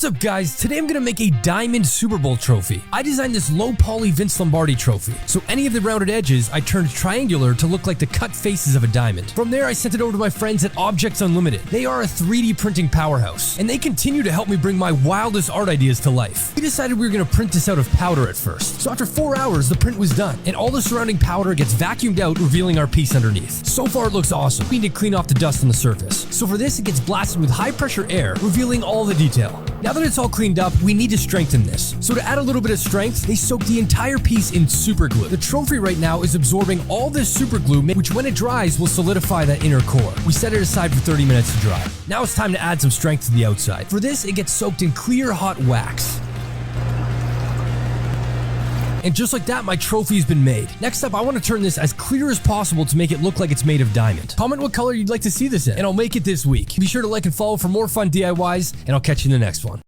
What's up guys, today I'm going to make a diamond Super Bowl trophy. I designed this low poly Vince Lombardi trophy, so any of the rounded edges I turned triangular to look like the cut faces of a diamond. From there I sent it over to my friends at Objects Unlimited. They are a 3D printing powerhouse, and they continue to help me bring my wildest art ideas to life. We decided we were going to print this out of powder at first, so after 4 hours the print was done, and all the surrounding powder gets vacuumed out, revealing our piece underneath. So far it looks awesome. We need to clean off the dust on the surface. So for this it gets blasted with high pressure air, revealing all the detail. Now that it's all cleaned up, we need to strengthen this. So to add a little bit of strength, they soak the entire piece in super glue. The trophy right now is absorbing all this super glue, which when it dries will solidify that inner core. We set it aside for 30 minutes to dry. Now it's time to add some strength to the outside. For this, it gets soaked in clear hot wax. And just like that, my trophy has been made. Next up, I want to turn this as clear as possible to make it look like it's made of diamond. Comment what color you'd like to see this in, and I'll make it this week. Be sure to like and follow for more fun DIYs, and I'll catch you in the next one.